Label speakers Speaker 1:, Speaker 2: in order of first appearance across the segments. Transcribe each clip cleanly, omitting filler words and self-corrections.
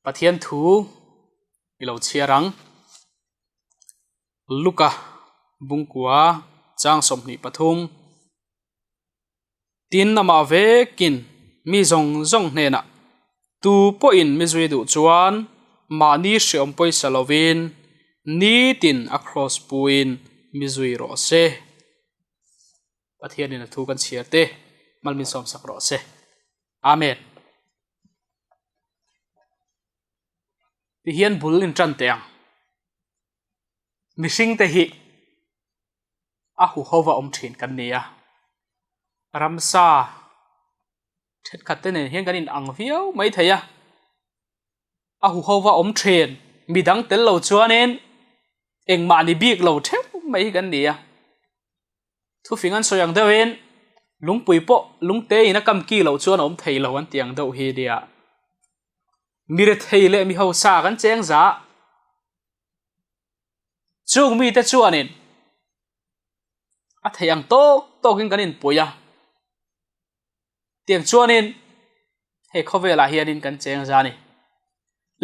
Speaker 1: Pathian thu ilo chiarang Luka bungkua chang somni pathum tin nama vekin mi zong zong hena tu po in mi zui du chuan mani hriom poi salovin ni tin across puin mi zui ro se Pathian in thu kan chiarte malmin som sak ro se amen ti hian bul in tran teang mishing te hi a hu hova om thin kan nia ramsa thet khatte ne hian kan in ang viau mai thaya a hu hova om thin midang tel lo chuanin engma ni bik lo theu mai kan nia thu fingan soyang dewin lungpui po lungte ina kam ki lo chuan om thei lo an tiang do hi dia mire thei le mi ho sa kan cheng za chung mi te chuanin a theiang to kin kanin puya tiang chuanin he khovela hianin kan cheng za ni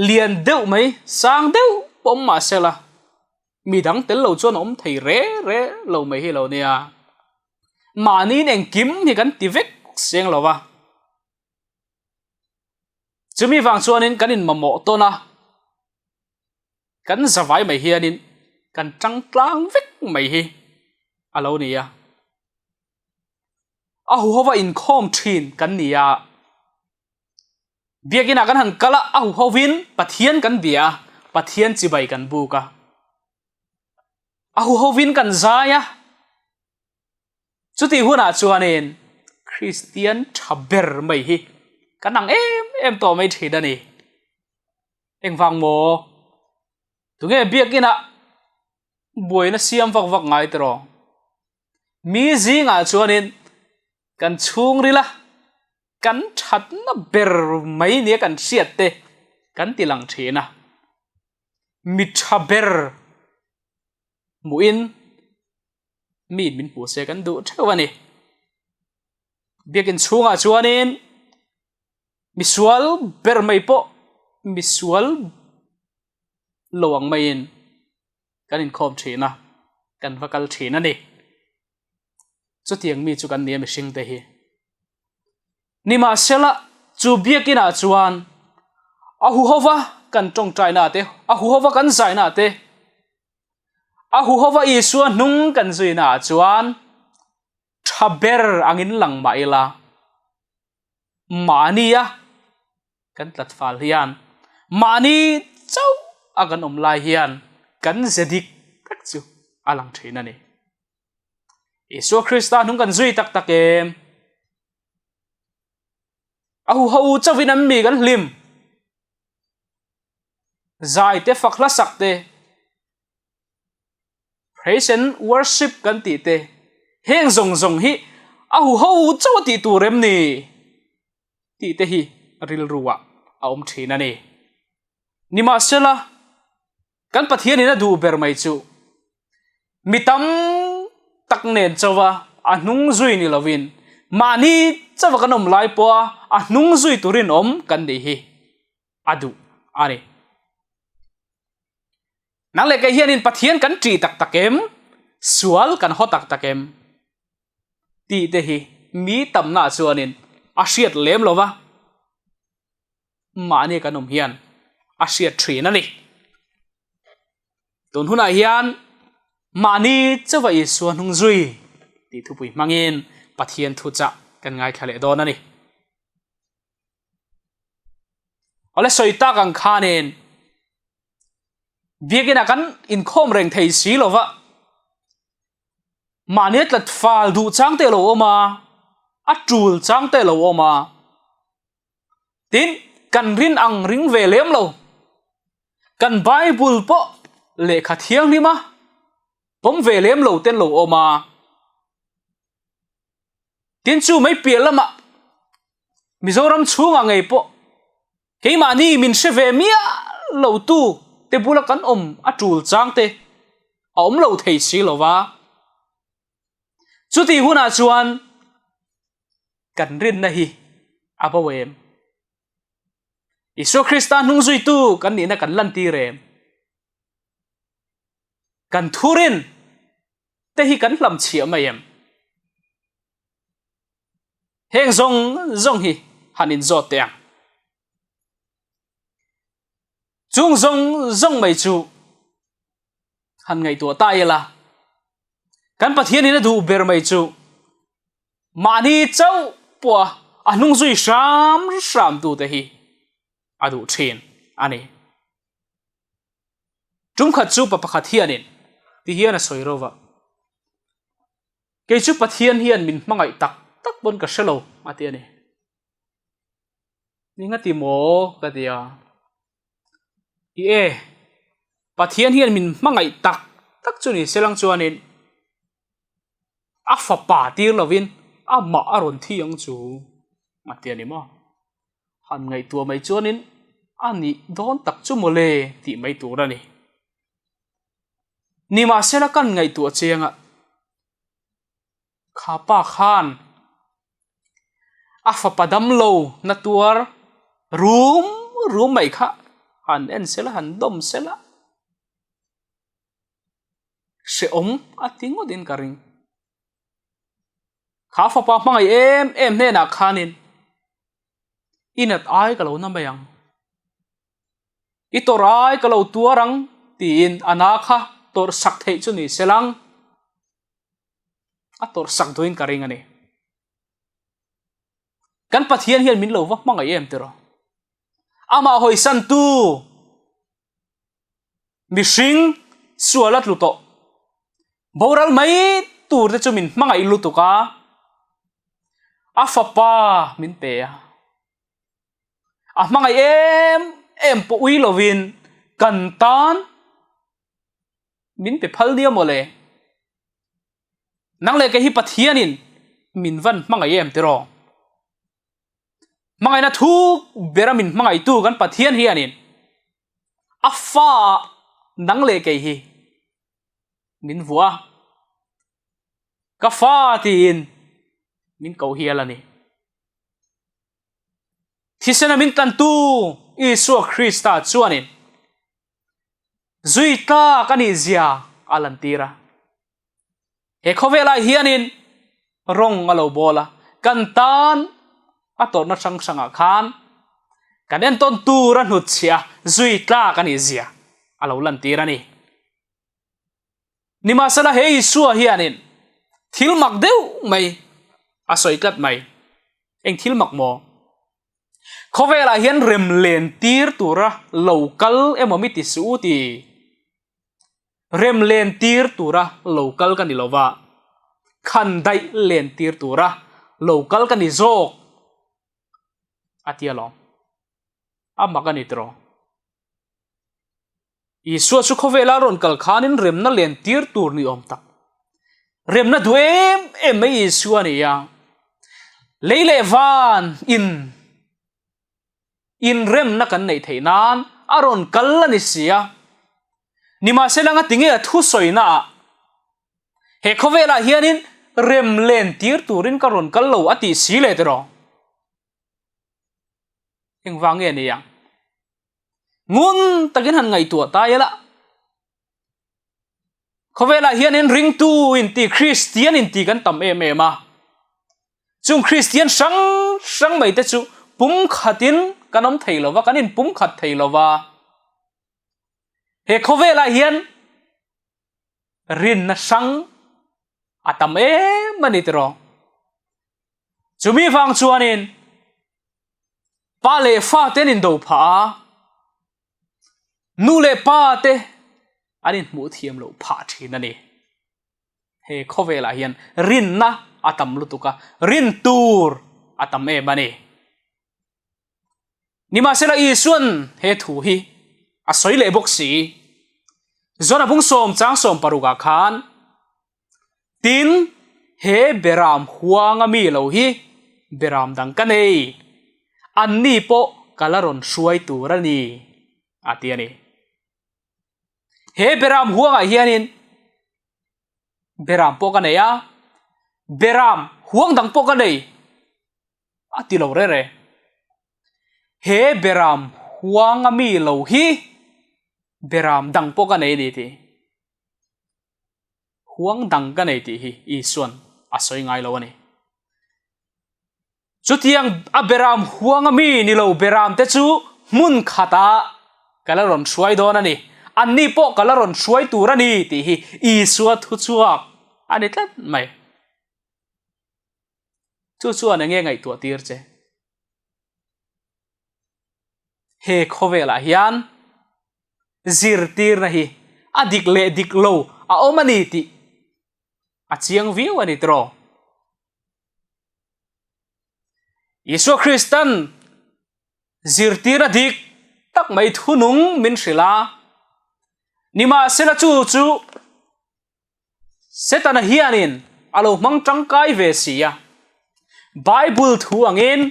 Speaker 1: lian deuh mai sang deuh pom ma sela mi dang tel lo chuan om thei re lo mai hi lo nia mani neng kim hi kan ti vek seng lo wa chumi wang chuanin kanin mamo to na kan zawai mai hianin kan trăng tlang vek mai hi alo nia a hu hova in khom thin kan nia biakina kan han kala a hu hovin pathian kan bia pathian chi bai kan buka a hu hovin kan zaya chuti huna chuanin Christian thaber mai hi kanang em to mai thida ni engwang mo tunge biakina boina siam vak ngai tro mi zinga chuanin kan chung rila kan that na ber mai ne kan siat te kan tilang thina mi thaber muin mi min pu se kan du thewani biakin chunga chuanin mi sual ber mai po mi sual lowang mai in kan in khom thina kan vakal thina ni chu tiang mi chu kan nia mi hring te hi ni ma sela chu biakina chuan a hu hova kan tong trai na te a hu hova kan zai na te a hu hova isu nung kan zui na chuan thaber angin lang maila mania kan tlat fal hian mani chau agan om lai hian kan zedik tak chu alang thina ni Isu Krista nung kan zui tak em ahu hau chawin an mi kan hlim zai te fakla sak te praise and worship kan ti te heng zong hi ahu hau chaw ti tu rem ni ti te hi ril ruwa a om thina ni nima sela kan pathian ina du ber mai chu mitam tak nen chawa anung zui ni lovin mani chawa kan om lai po anung zui turin om kan di hi adu ani nang le ka hianin pathian kan tri tak em sual kan ho tak em ti te hi mi tam na chuanin a hriat lem lova mani kan om hian a hriat thrin ani tun huna hian mani chawa isu nung zui ti thupui mangin pathian thu cha kan ngai khale don ani ole soita kang khanen biagina kan in khom reng thei si lova mani tlat fal du chang te lo oma a tul chang te lo oma tin kan rin ang ring ve lem lo kan bible po le kha thiang ni ma pom ve lem lo ten lo oma tin chu mai pial lama mizoram chunga ngei po keima ni min she ve mia lo tu te bula kan om a tul chang te om lo thei si lova chuti huna chuan kan rin na hi apawem Isu Christa nung zui tu kan ni na kan lan ti rem kan thurin te hi kan lam chia mai em heng zong hi hanin zo te chung zong mai chu han ngai tua ta yela kan pathian ina du ber mai chu mani chau po anung zui sham tu te hi adu thin ani chung khat chu pa pakhat hianin ti hian a soirova ke chu pathian hian min mangai tak bon ka shelo ati ani ninga ti mo ka dia pathian hian min mangai tak chu ni selang chuanin a fa pa tir lovin a ma aron thiang chu ati ani mo han ngai tua mai chuanin ani don tak chu mole ti mai tu ra ni ma sela kan ngai tua chenga khapa khan a fa padam lo na tuar room mai kha han en sela han dom sela se atingo din karing kha fa pa mangai em ne na khanin inat ai ka lo na mayang itorai ka lo tuarang tin anakha tor sak thei chu ni selang a tor sak doin karing ani kan pathian hian min lo wa mangai em tero ama hoi san tu mishing sualat luto boral mai tur te chu min mangai lutuka a fa pa min pe a mangai em po ui lovin kan tan min pe phal dia mole nang le ke hi pathianin min van mangai em tero mangai na thu beramin mangai tu kan pathian hianin afa nang le ke hi min vua ka fa tin min ko hialani thisena min kan tu Isu Christa chuanin zuita kani zia alantira he khovela hianin rong alo bola kantan ator na sanga khan kanen ton turan hutsia zuita kani zia alo lantira ni masala he Isu hianin thilmak deu mai asoi kat mai eng thilmak mo khovela hian rem len tir tura local emomi ti su ti rem len tir tura local kan ni lova khan dai len tir tura local kan ni zok atialo amma kan ni tro Isu su khovela ron kal khanin rem na len tir tur ni om tak rem na duem mai Isu ani ya leile van in rem na kan nei theinan aron kallani sia nima selanga tinge thu soina he khovela hianin rem len tir turin karon kallo ati sile tero eng wange ni yang ngun takin han ngai tua ta yala khovela hianin ring tu in ti Christian in ti kan tam ma chung Christian sang mai te chu pum khatin kanom theilova kanin pum khat theilova he khovela hian rin na sang atam mani tero chumi wang chuanin pa le fa ten in do pha nu le pa te anin mu thiam lo pha thin ani he khovela hian rin na atam lutuka rin tur atam mani nima sela Isuan he thu hi asoi le boxi zona bung som chang som paruga khan tin he beram huanga mi lo hi beram dang kanei anni po kalaron suai turani atiani he beram huanga hianin beram po kaneya beram huang dang po kanei ati lo re he beram huang ami lo hi beram dang po ka nei ni ti huang dang ka nei ti hi i suan asoi ngai lo ani chutiang a beram huang ami ni lo beram te chu mun khata kalaron suai don ani anni po kalaron suai turani ti hi i suat thu chuak ani tlat mai chu chuan nge ngai tu tir che he khovela hian zir tir na hi adik le dik lo a omani ti a chiang viu ani tro Isu Kristan zir tir adik tak mai thunung min sila nima sela chu chu setana hianin alo mang tangkai ve sia Bible thu angin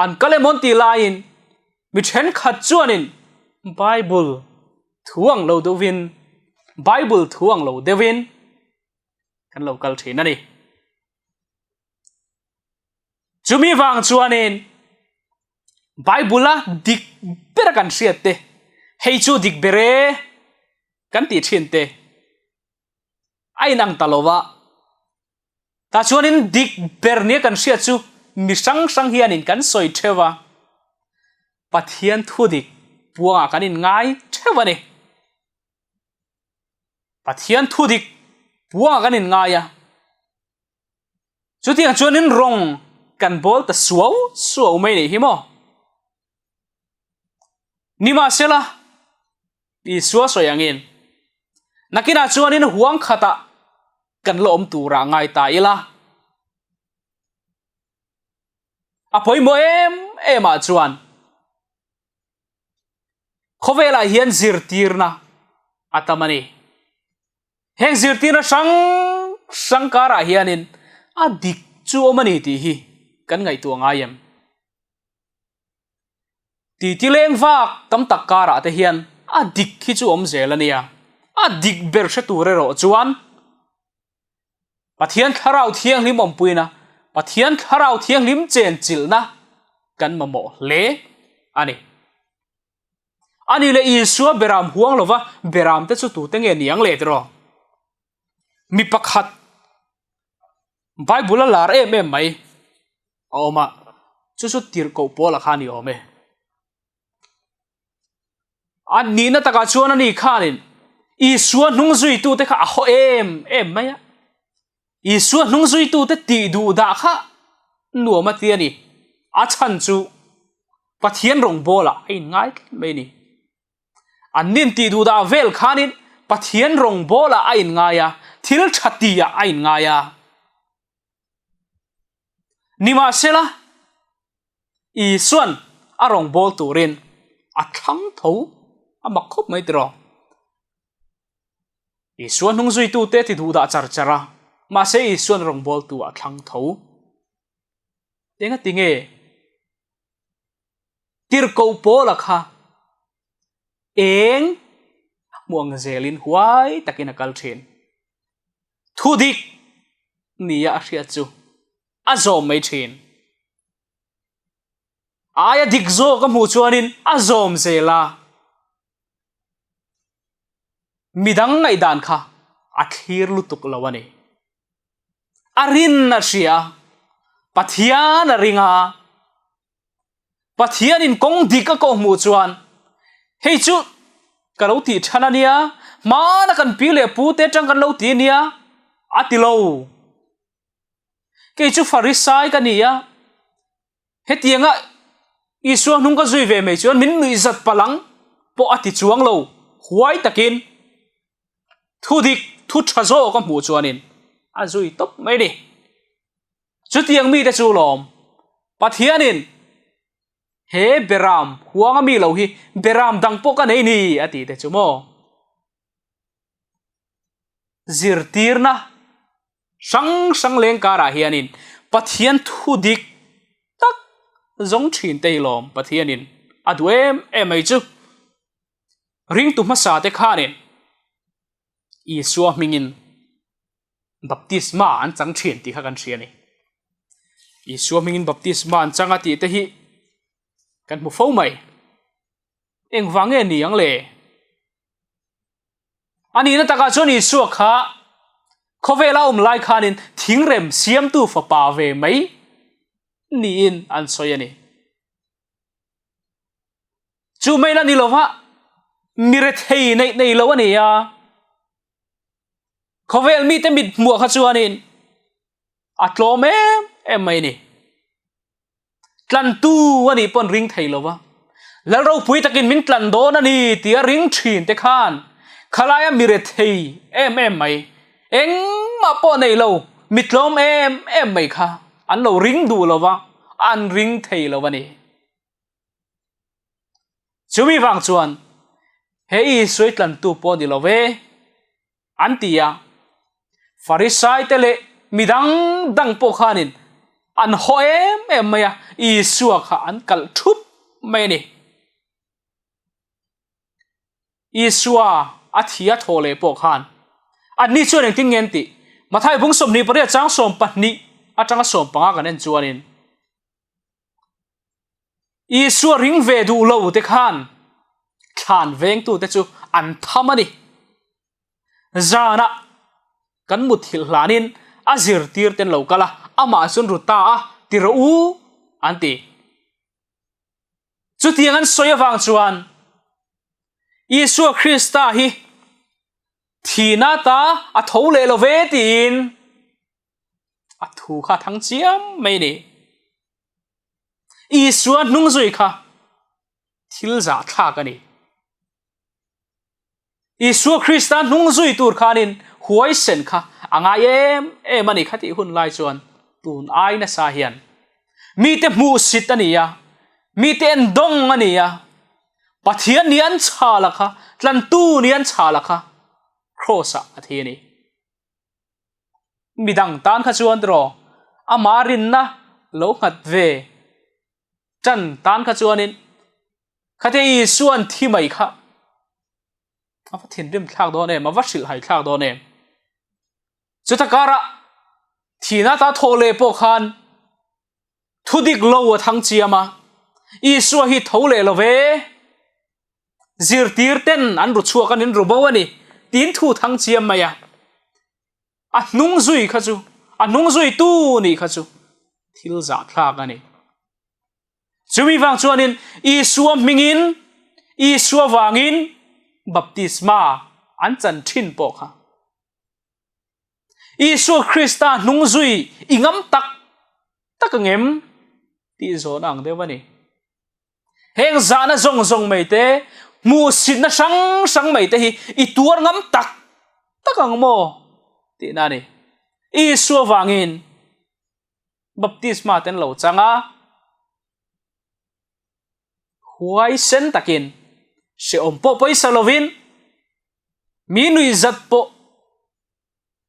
Speaker 1: an kalemon ti lain mi then khat chuanin Bible thuang lo dovin Bible thuang lo devin kan lo kal thina ni chumi wang chuanin Bible a dik ber kan siat te hei chu dik bere kan ti thin te ai nang talowa ta chuanin dik ber ne kan siat chu mi sang sang hianin kan soi thewa pathian thu dik puanga kanin ngai thewa ni pathian thu dik puanga kanin ngaya chutiang chuanin rong kan bol ta suau mai ni hi mo nima sela i suwa soyangin nakina chuanin huang khata kan lom tura ngai ta ila apoi mo em a chuan khovela hian zir tirna atamani heng zir tirna sang kara hianin adik chu omani ti hi kan ngai tu ngayam ti tileng vak tam tak kara te hian adik khi chu om zelania adik ber se tu re ro chuan pathian kharau thiang lim om puina pathian kharau thiang lim chen chilna kan mamo le ani le isua beram huang lova beram te chu tu te nge niang le tro mi pakhat Bible lar em mai oma chu tir ko pola khani ome an ni na taka chuan ani khanin isua hnung zui tu te kha a ho em mai isua hnung zui tu te ti du da kha nuama ti ani a chan chu pathian rong bola ai ngai mai ni an nin ti du da vel khanin pathian rong bola ai ngaya thil thatia ai ngaya nima sela isuan arong bol turin athang tho amakhop mai tro isuan hung zui tu te ti du da char chara ma se isuan rong bol tu athang tho tenga tinge tir ko pola kha eng muang zelin huai takina kal thin thudik nia hria chu azom mai thin aya dikzo ka mu chuanin azom zela midang ngai dan kha athir lutuk lawani arin na sia pathian ringa pathian in kong dika ko mu chuan hei chu kalo ti thanania mana kan pile pu te tang kan lo ti nia atilo ke chu farisai kania hetianga isua nung ka zui ve me chuan min nui zat palang po ati chuang lo huai takin thudik thu thazo ka mu chuanin a zui top mai ni chutiang mi te chu lom pathianin he beram huanga mi lo hi beram dang po ka nei ni ati te chu mo zir tirna sang leng kara hianin pathian thudik tak zong thin te lom pathianin aduem emai chu ring tu ma sa te khanin isua mingin baptisma an chang thin ti kha kan siani isua mingin baptisma an changa ti te hi kan mu fo mai eng wange ni ang le ani na taka chuan Isu kha khovela lai khanin thingrem siam tu fa pa ve mai ni in an soyani chu mai na ni lova mire thei nei lo ani ya khovel mi te mit mu kha chuanin atlom em mai ni tlan tu ani pon ring thei lova lalro pui takin min tlan do na ni tia ring thin te khan khalaya mire thei em mai eng ma po nei lo mitlom em mai kha an lo ring du lova an ring thei lova ni chumi wang chuan hei soi tlan tu po di love an tia Pharisai tele midang dang po khanin an ho em maya Isu kha an kal thup mai ni Isu athia thole po khan an ni chuan eng ting ngen ti mathai bung som ni pare chang som pahni atanga som panga kan en chuanin Isu ring ve du lo te khan than veng tu te chu an thamani zana kan mu thil hlanin azir tir ten lo kala ama sun ruta a tiro u anti chu tiang an soya wang chuan Isu Krista hi thina ta a thole lo ve tin a thu kha thang chiam mai ni Isu nung zui kha thil za thla ka ni Isu Krista nung zui tur khanin huai sen kha anga em ani khati hun lai chuan tun ai na sa hian mi te mu sit ania mi te en dong ania pathian nian chala kha tlan tu nian chala kha crossa athini midang tan kha chuan ro amarin na lo ngat ve chan tan kha chuanin khate Isuan thi mai kha apa thin rim thak do ne ma vasil hai thak do ne chutakara thina ta thole po khan thudik lo thang chiama Isu hi thole lo ve zir tir ten an ru chua kan in ru bo ani tin thu thang chiam maya a nung zui kha chu a nung zui tu ni kha chu thil za thak ani chumi wang chuanin Isu mingin Isu wangin baptisma an chan thin po kha Isu Krista nung zui ingam tak ngem ti zo nang dewani heng zana zong mai te mu sin na sang mai te hi I tuar ngam tak ang mo ti na ni Isu wangin baptisma ten lo changa huai sen takin se om po poi salovin minui zat po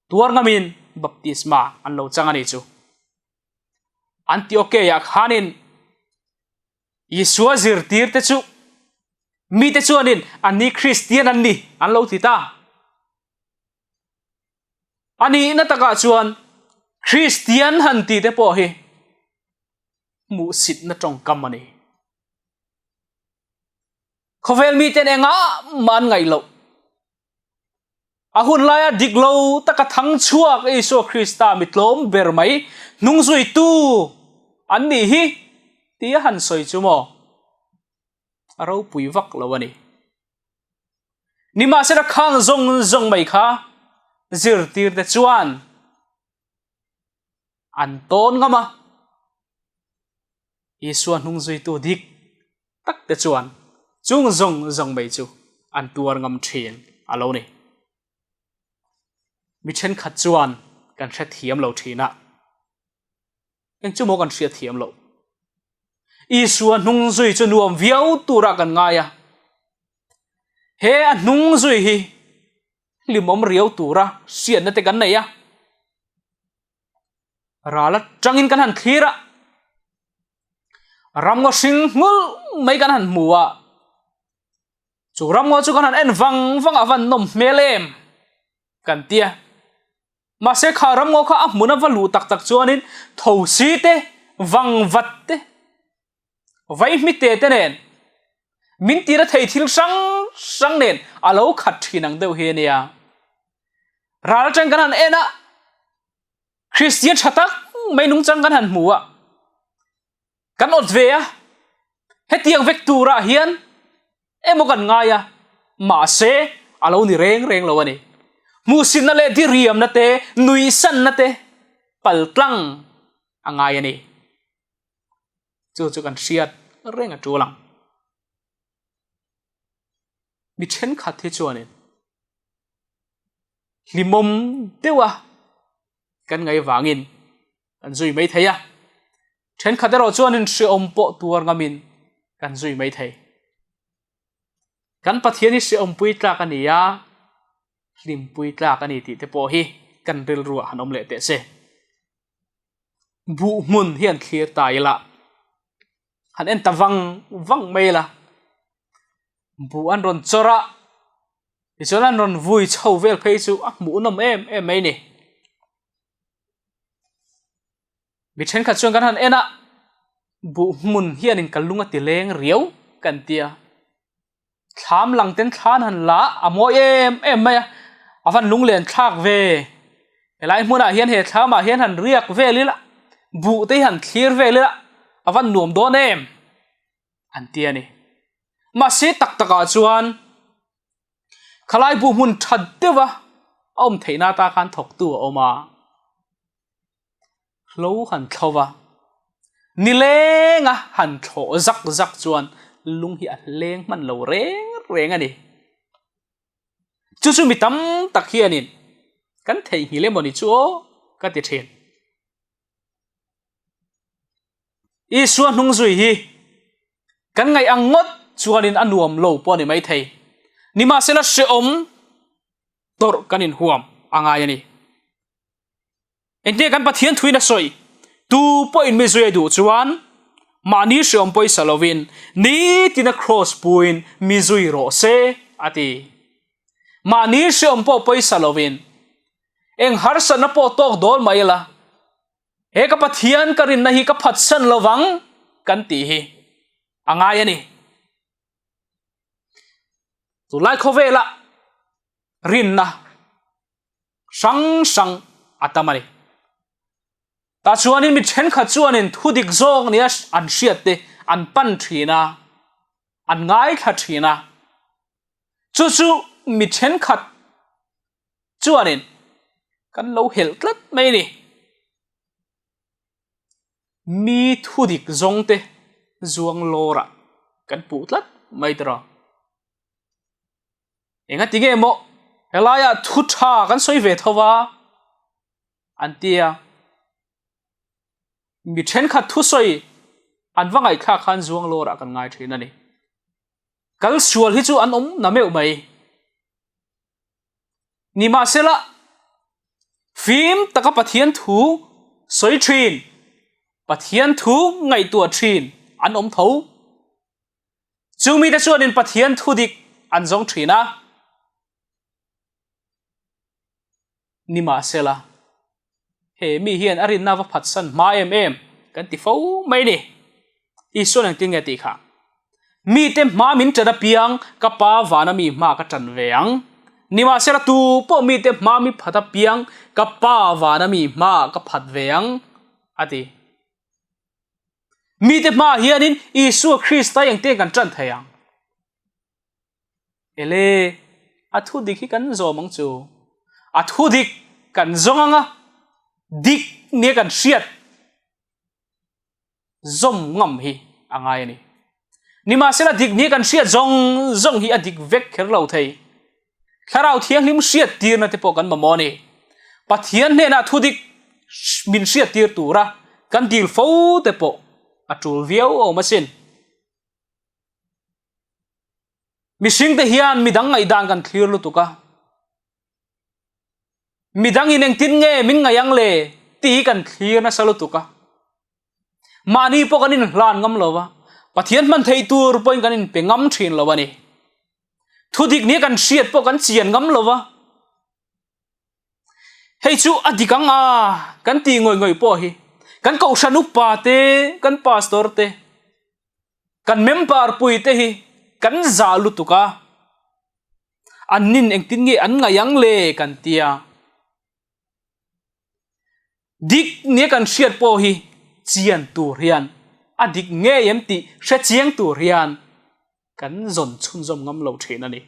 Speaker 1: tuar ngamin baptisma an lo changa ni chu Antiochia khanin Isu zir tir te chu mi te chuanin ani Christian an ni an lo ti ta ani na taka chuan Christian han ti te po hi mu sit na tong kam ani khovel mi ten enga man ngai lo ahun laya diglo taka thang chuak Isu Krista mitlom ber mai nung zui tu an ni hi ti han soi chu mo aro pui vak lo ani nima sera khang zong mai kha zir tir te chuan an ton ngama Isu nung zui tu dik tak te chuan chung zong mai chu an tuar ngam thin alo ni mi chen khat chuan kan thret thiam lo thina eng chu mo kan thria thiam lo Isu nung zui chu nuam viau tura kan ngaya he a nung zui hi limom riau tura sian na te kan nei ya rala changin kan han thira ram ngo sing ngul mai kan han muwa chu ram ngo chu kan han en wang avan nom melem kan tia ma se kha ram ngo kha amuna valu tak chuanin thosi te wang vat te vai mi te te nen min ti ra thei thil sang nen alo khat thinang deuh he nia ral chang kan han ena Christian chatak mai nung chang kan han muwa kan ot ve a hetiang vek tura hian emo kan ngaya ma se alo ni reng lo ani mu sin na le di riam na te nui san na te pal tlang angai ani chu kan siat reng a tulang mi chen khat the chuanin limom dewa kan ngai wangin kan zui mai theya chen khat ro chuanin se om po tuar ngamin kan zui mai thei kan pathiani se om pui tla kan ya lim pui tla kan ti te po hi kan rel ruwa hanom le te se bu mun hian khir tai la han en ta wang mai la bu an ron chora icholan ron vui chho vel phei chu a mu nom em mai ni mi chen khat chuan kan han ena bu mun hian in kalunga ti leng riau kan tia tham lang ten than han la amo em mai avan lung len thak ve elai hmuna hian he thama hian han riak ve lila bu te han thlir ve lila avan nuam do nem an tia ni ma se tak taka chuan khalai bu mun that dewa om theina ta khan thok tu oma lo han thawa ni lenga han tho zak chuan lung hi a leng man lo reng ani chu mi tam tak hianin kan thei hi le moni chu ka ti then i suan hnung zui hi kan ngai angot chuanin anuam lo po ni mai thei nima sela se om tor kanin huam angai ani ente kan pathian thuina soi tu point me zui du chuan mani se om poi salovin ni tina cross point mi zui ro se ati mani se om po poi salovin eng har san na po tok dol mai la he ka pathian karin na hi ka phat san lowang kan ti hi angai ani tu lai khovela rin na sang atamani ta chuanin mi then kha chuanin thudik zong ni an hriat te an pan thina an ngai kha thina chu mi then khat chuanin kan lo hel tlat mai ni mi thudik zong te zuang lora kan pu tlat mai tra enga tinge mo helaya thu tha kan soi ve thowa antia mi then khat thu soi an wangai kha khan zuang lora kan ngai thina ni kal sual hi chu an na meu mai ni ma sela phim taka pathian thu soi thin pathian thu ngai tua thin an tho chumi ta chuanin pathian thu dik an zong thina nima sela he mi hian arin na va phat san ma em kan ti fo mai ni ison ang tinga ti kha mi te ma min tada piang ka pa wana mi ma ka tan veang nima sela tu po mi te ma mi phata piang ka pa wana mi ma ka phat veang ati mi te ma hianin isu Krista yang te kan tran thayang ele athu dikhi kan zo mang chu athu dik kan zonga dik ne kan siat zom ngam hi angai ni nima sela dik ni kan siat zong hi adik vek kher lo thei kharau thiang lim siat tir na te po kan mamoni pathian ne na thu dik min siat tir tura kan dil fo te po atul viau o masin mising te hian midang ngai dan kan thlir lu tuka midang ineng tin nge min ngayang le ti kan thlir na salu tuka mani po kanin hlan ngam lowa pathian man thei tur point kanin pe ngam thin lowa ni thudik ni kan siat po kan chian ngam lowa hei chu adikang a kan ti ngoi po hi kan ko sanu pa te kan pastor te kan member pui te hi kan za lu tuka anin engtin nge an ngayang le kan tia dik ne kan shiat po hi chian tur hian adik nge yem ti hre chiang tur hian kan zon chun zom ngam lo thin ani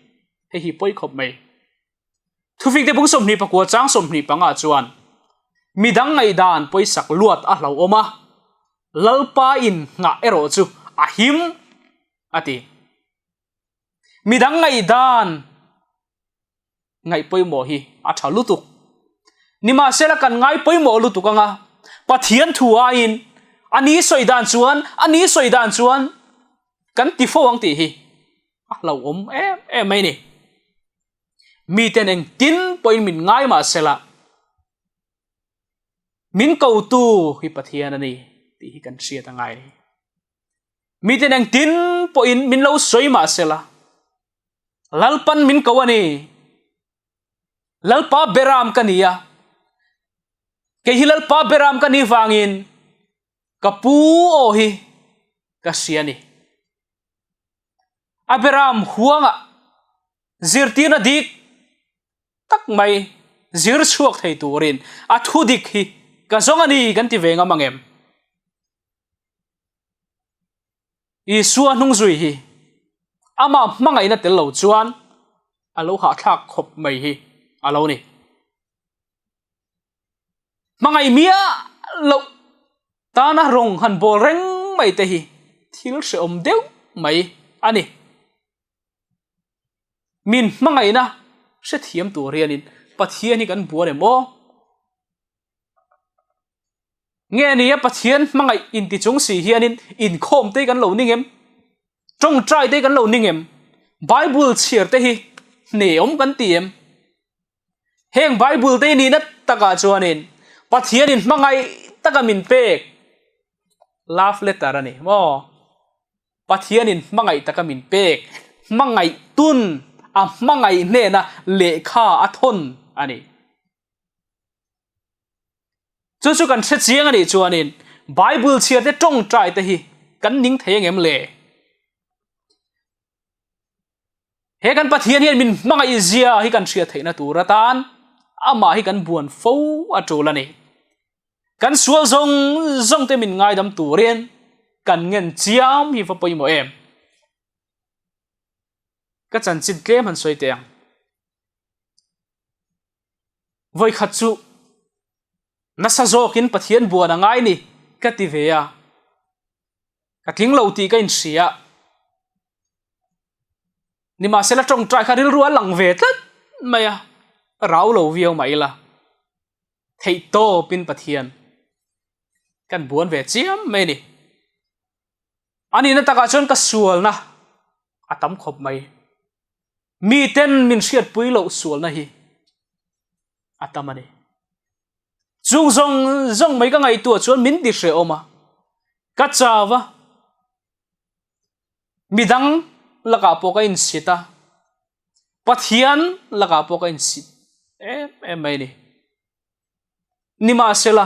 Speaker 1: he hi poi khop mai thu fik te bung som ni pakwa chang som ni panga chuan midang ngai dan poi sak luat a hlo oma lalpa in nga ero chu a him ati midang ngai dan ngai poi mo hi a tha lutuk nima sela kan ngai poi mo lutuk anga pathian thua in ani soidan chuan kan ti fo ang ti hi a hlo om em mai ni mi ten eng tin point min ngai ma sela min ko tu hi pathian ani ti hi kan sia ta ngai mi ten eng tin point min lo soi ma sela lalpan min ko ani lalpa beram kania ke hilalpa beram kani wangin kapu o hi ka sia ni aberam huanga zirtina dik tak mai zir chuak thei turin a thu dik hi ka zongani kan ti venga mangem i suwa nung zui hi ama mangai na tel lo chuan alo ha thak khop mai hi alo ni mangai mia lo ta na rong han bol reng mai te hi thil se om deu mai ani min mangai na se thiam tu rianin pathian hi kan buan emo nge ni pathian mangai in ti chung si hianin in khom te kan lo ningem trong trai te kan lo ningem bible chiar te hi ne om kan tiem heng bible te ni na taka chuanin pathian in mangai taka min pek love letter ani mo pathian in mangai taka min pek mangai tun a mangai ne na lekha athon ani chu kan se chiang ani chuanin bible chiar te tong trai te hi kan ning theng em le he kan pathian hian min mangai zia hi kan ria theina turatan ama hi kan buan fo atolani kan sual zong te min ngai dam turen kan ngen chiam hi fa poi mo em ka chan chin tlem han soi te voi khat chu na sa zokin pathian buan angai ni ka ti veya ka tling lo ti ka in sia ni ma sela tong trai kharil rual lang ve tat maya rau lo viau mai la thei to pin pathian kan buan ve chiam mai ni ani na taka chon ka sual na atam khop mai mi ten min siat pui lo sual na hi atamani chung zong mai ka ngai tu chon min ti se oma ka chawa midang laka po ka in sita pathian laka po ka in sit em mai ni nima sela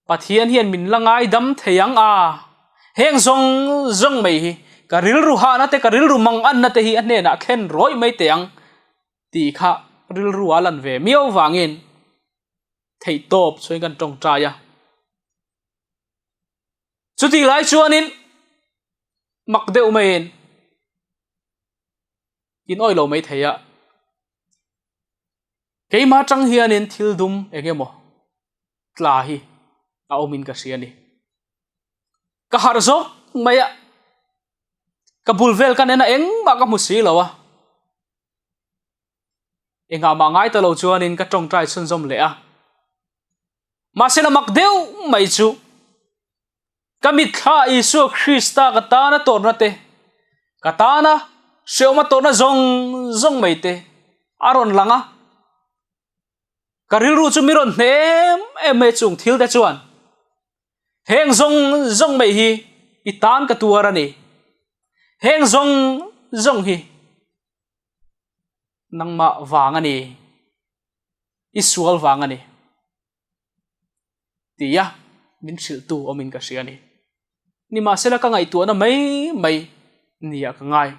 Speaker 1: pathian hian min langai dam theyang a heng zong mai hi ka ril ru ha na te ka ril ru mang an na te hi ane na khen roi mai teang ti kha ril ru alan ve miao wangin thei top choi kan tong tra ya chuti lai chuanin mak deuh main in oi lo mai theya keima tang hianin thil dum engemaw tla hi a omin ka siani ka har zok maya ka bulvel kan ena eng ma ka musi lawa enga ma ngai ta lo chuanin ka tong trai chun zom le a ma sena mak deuh mai chu kamit kha isu krista ka ta na tor na te ka ta na seoma tor na zong mai te aron langa karil ru chu miron hnem em me chung thil te chuan heng zong mai hi itan ka tuar ani heng zong hi nangma wang ani isual wang ani tiya min sil tu omin ka siani ni ma se la ka ngai tu na mai nia ka ngai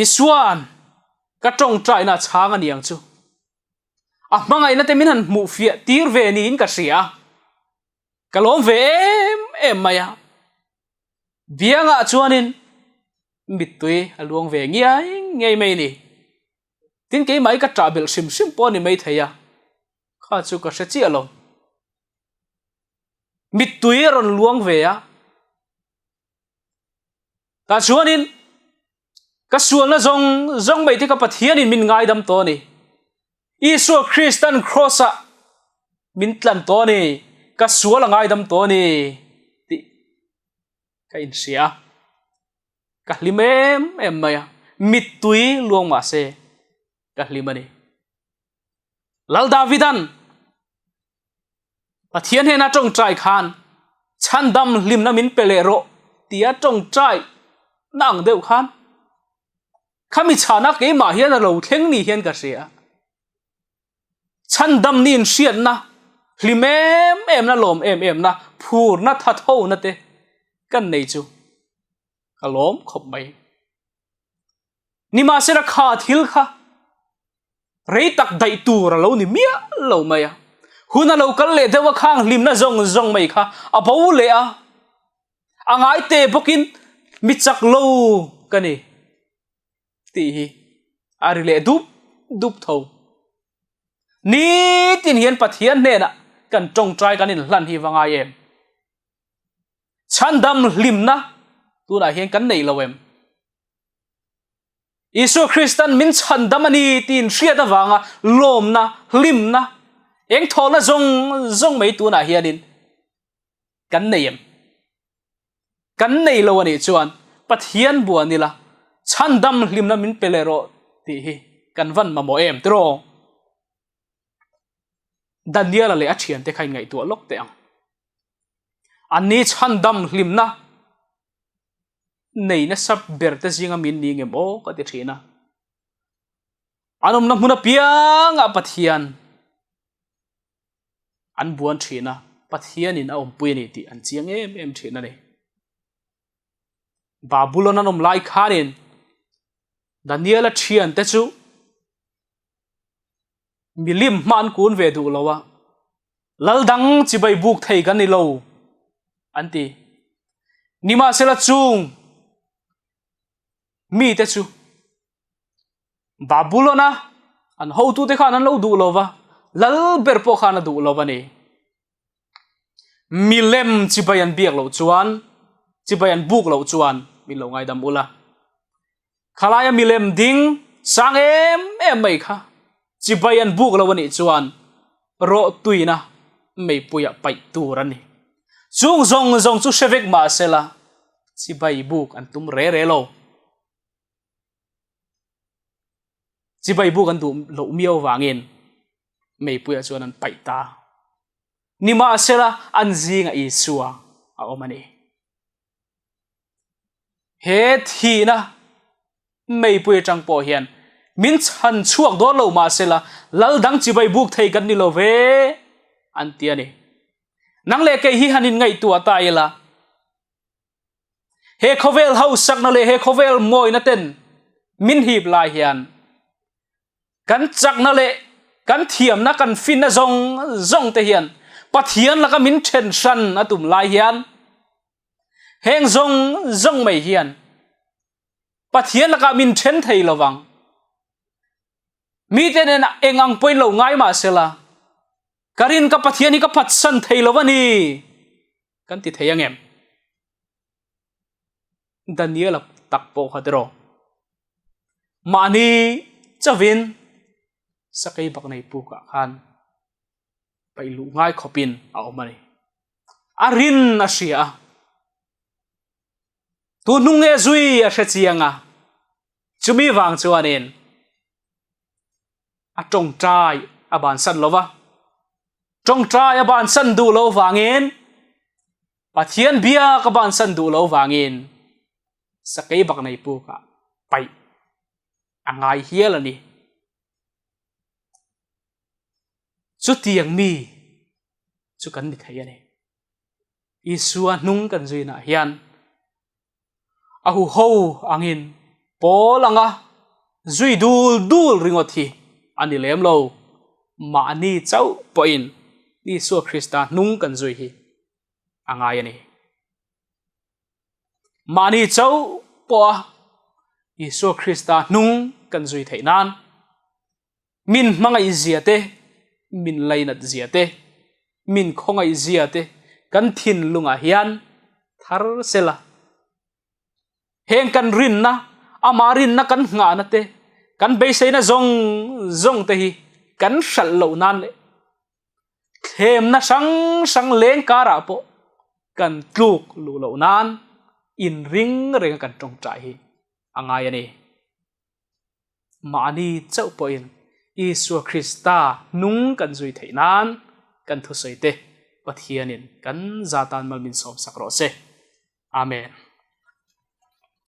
Speaker 1: isuan ka tong trai na chang aniang chu a mangai na te min han mu fia tir ve ni in ka sia kalom ve em maya bianga chuanin mitui aluang ve ngei mai ni tin ke mai ka travel sim po ni mai theya kha chu ka se chi alo mitui ron luang ve ya ta chuanin ka sual na zong mai te ka pathian in min ngai dam to ni isu Christian cross a min tlan to ni ka sual ngai dam to ni ti ka in sia ka limem em maya mitui luang ma se ka limani lal davidan pathian he na tong trai khan chandam lim na min pelero tia tong trai nang deu khan khami chana ke ma hian a lo thleng ni hian ka sia chandam nin sian na hlimem em na lom em na phur na tha tho na te kan nei chu kalom khop mai ni ma se ra kha thil kha rei tak dai tur lo ni mia lo maya huna lo kal le dewa khang lim na zong mai kha a bau le a angai te bokin mi chak lo kani ti hi ari le dup tho ni tin hian pathian ne na kan tong trai kan in hlan hi wanga em chandam lim na tu na hian kan nei lo em isu Christian min chandam ani tin ria da wanga lom na lim na eng thola zong mai tu na hianin kan nei em kan nei lo ani chuan pathian buani la chandam lim na min pelero ti hi kan van ma mo em tro Daniel le achian te khai ngai tu lok te ang ani chandam lim na nei na sab ber te zinga min ni ngem o ka ti thina anom na huna piang a pathian an buan thina pathian in a om pui ni ti an chiang em thina ne babylon anom lai khanin Daniel a thian te chu milim man kun ve du lowa laldang chi bai buk thei kan ni lo anti nima sela chung mi te chu babylona an ho tu te khan an lo du lova lal ber po khan du lova ni milem chi bai an biak lo chuan chi bai an buk lo chuan mi lo ngai dam ula khalaya milem ding sang em mai kha chi bai an buk lo ni chuan ro tuina mei puya pai turani chung zong chu shevek ma sela chi bai buk an tum re lo chi bai buk an dum lo miao wangin mei puya chuan an pai ta nima sela an zinga I suwa a omani he thina mei puya chang po hian min chan chuak do lo ma sela lal dang chi bai buk thei kan ni lo ve an tiani nang le ke hi hanin ngai tu ata ila he khovel house sak na le he khovel moi na ten min hip lai hian kan chak na le kan thiam na kan fin na zong te hian pathian la ka min then san atum lai hian heng zong mai hian pathian la ka min then thei lawang mi te nen engang poi lo ngai ma sela karin ka pathian ni ka phat san thei lawani kan ti theyang em Daniel tak po khatro mani chavin sakai bak nei pu ka khan pai lu ngai khopin a omani arin na sia tu nung e zui a hrechianga chumi wang chuanin a tong trai a ban san lova tong trai a ban san du lo wangin pathian bia ka ban san du lo wangin sakai bak nei pu ka pai angai hial ani chu tiang mi chu kan ni thei ani Isua nung kan zui na hian ahu ho angin polanga zui dul ringot hi ani lem lo ma ni chau poin Isua Krista nung kan zui hi angai ani ma ni chau po Isua Krista nung kan zui thei nan min mangai ziate min lainat ziate min khongai ziate kan thin lunga hian thar sela heng kan rin na amarin na kan nga na te kan beisei na zong te hi kan hral lo nan le them na sang leng kara po kan tluk lu lo nan in ring kan tong trai hi angai ani mani chau poin Isua Krista nung kan zui thei nan kan thu sei te pathianin kan zatan malmin som sakro se amen